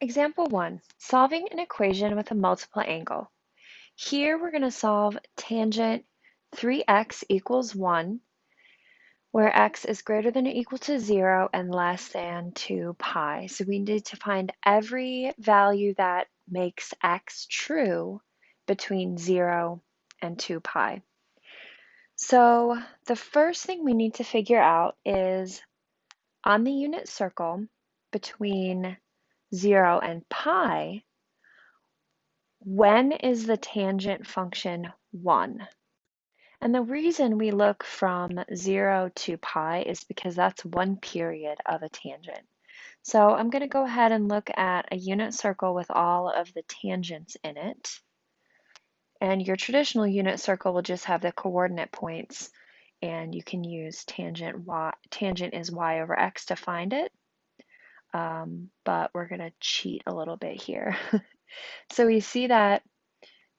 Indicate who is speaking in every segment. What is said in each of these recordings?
Speaker 1: Example 1, solving an equation with a multiple angle. Here we're going to solve tangent 3x equals 1, where x is greater than or equal to 0 and less than 2 pi. So we need to find every value that makes x true between 0 and 2 pi. So the first thing we need to figure out is on the unit circle between 0 and pi, when is the tangent function 1? And the reason we look from 0 to pi is because that's one period of a tangent. So I'm going to go ahead and look at a unit circle with all of the tangents in it. And your traditional unit circle will just have the coordinate points, and you can use tangent is y over x to find it. But we're going to cheat a little bit here. So we see that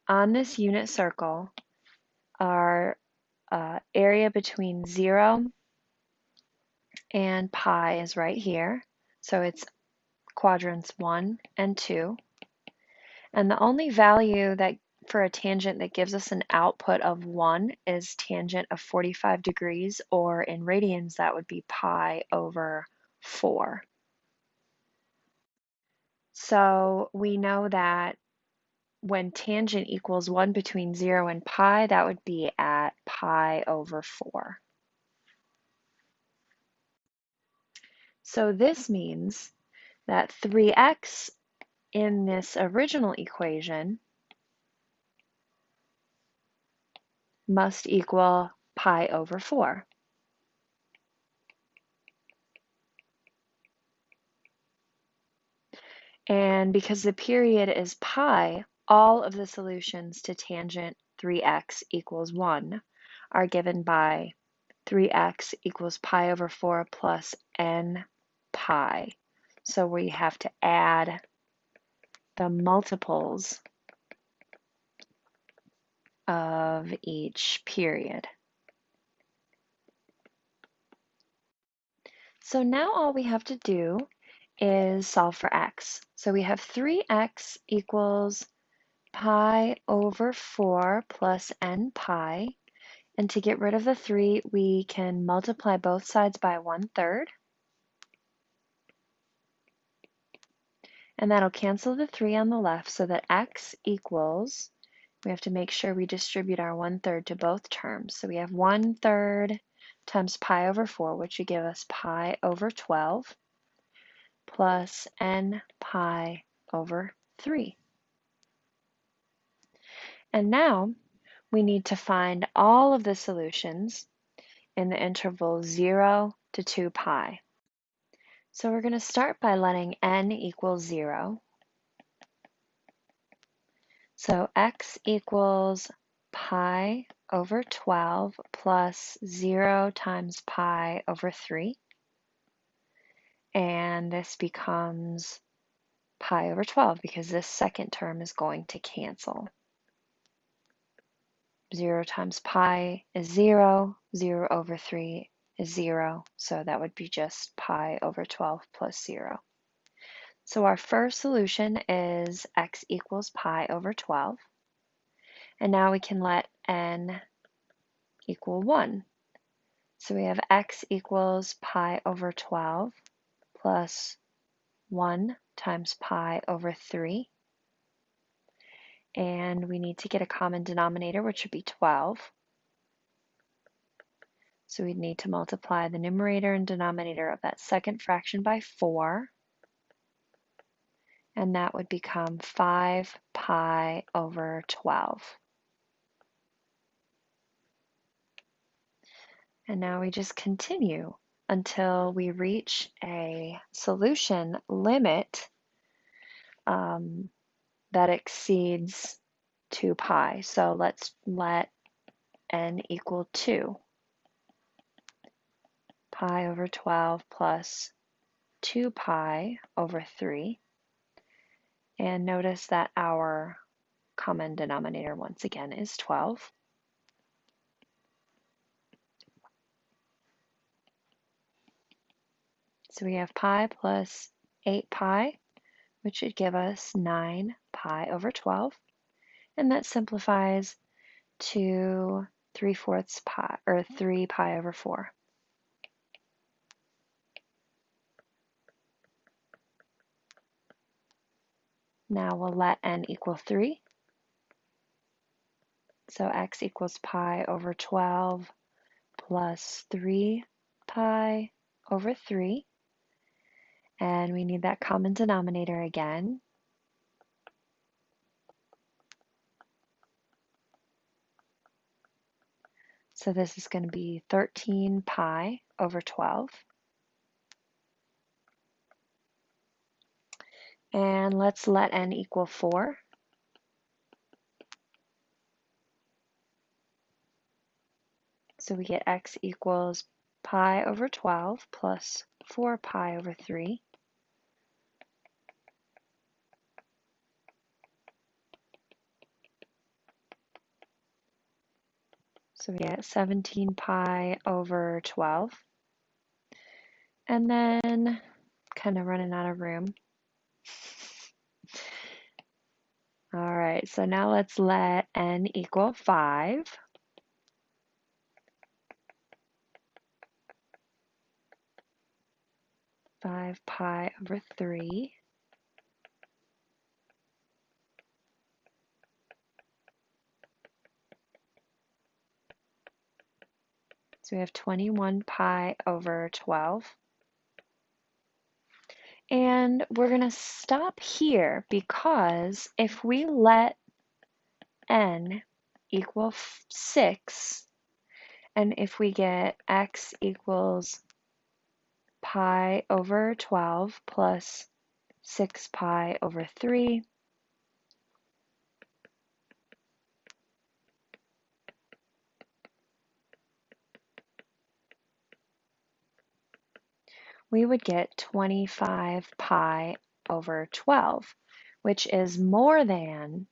Speaker 1: on this unit circle, our area between 0 and pi is right here. So it's quadrants 1 and 2. And the only value that for a tangent that gives us an output of 1 is tangent of 45 degrees, or in radians that would be pi over 4. So we know that when tangent equals 1 between 0 and pi, that would be at pi over 4. So this means that 3x in this original equation must equal pi over 4. And because the period is pi, all of the solutions to tangent 3x equals 1 are given by 3x equals pi over 4 plus n pi. So we have to add the multiples of each period. So now all we have to do is solve for x. So we have 3x equals pi over 4 plus n pi. And to get rid of the 3, we can multiply both sides by 1/3. And that'll cancel the 3 on the left so that x equals, we have to make sure we distribute our 1/3 to both terms. So we have 1/3 times pi over 4, which would give us pi over 12, plus n pi over 3. And now we need to find all of the solutions in the interval 0 to 2 pi. So we're going to start by letting n equal 0. So x equals pi over 12 plus 0 times pi over 3. And this becomes pi over 12 because this second term is going to cancel. 0 times pi is 0, 0 over 3 is 0, so that would be just pi over 12 plus 0. So our first solution is x equals pi over 12. And now we can let n equal 1. So we have x equals pi over 12 plus 1 times pi over 3. And we need to get a common denominator, which would be 12. So we'd need to multiply the numerator and denominator of that second fraction by 4. And that would become 5 pi over 12. And now we just continue until we reach a solution limit that exceeds 2 pi. So let's let n equal 2. Pi over 12 plus 2 pi over 3. And notice that our common denominator once again is 12. So we have pi plus 8 pi which should give us 9 pi over 12. And that simplifies to 3/4 pi, or 3 pi over 4. Now we'll let n equal 3. So x equals pi over 12 plus 3 pi over 3. And we need that common denominator again. So this is going to be 13 pi over 12. And let's let n equal 4. So we get x equals pi over 12 plus 4 pi over 3. So we get 17 pi over 12. And then, kind of running out of room. All right, so now let's let n equal 5. Five pi over 3. So we have 21 pi over 12. And we're going to stop here because if we let n equal 6, and if we get x equals pi over 12 plus 6 pi over 3, we would get 25 pi over 12, which is more than,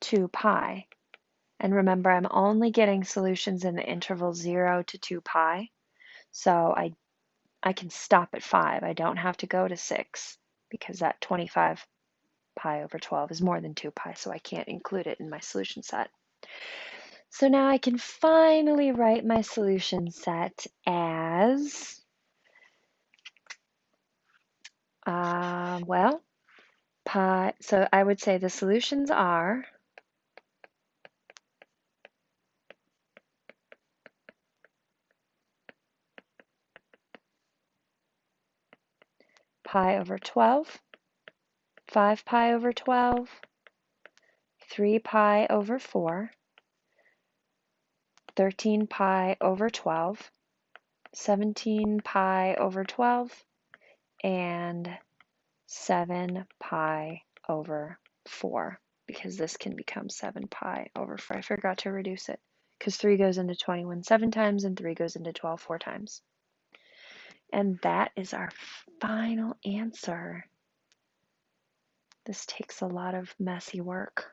Speaker 1: 2 pi. And remember, I'm only getting solutions in the interval 0 to 2 pi, so I can stop at 5. I don't have to go to 6 because that 25 pi over 12 is more than 2 pi, so I can't include it in my solution set. So now I can finally write my solution set as, pi. So I would say the solutions are pi over 12, 5 pi over 12, 3 pi over 4, 13 pi over 12, 17 pi over 12, and 7 pi over 4, because this can become 7 pi over 4. I forgot to reduce it because 3 goes into 21 7 times and 3 goes into 12 4 times. And that is our final answer. This takes a lot of messy work.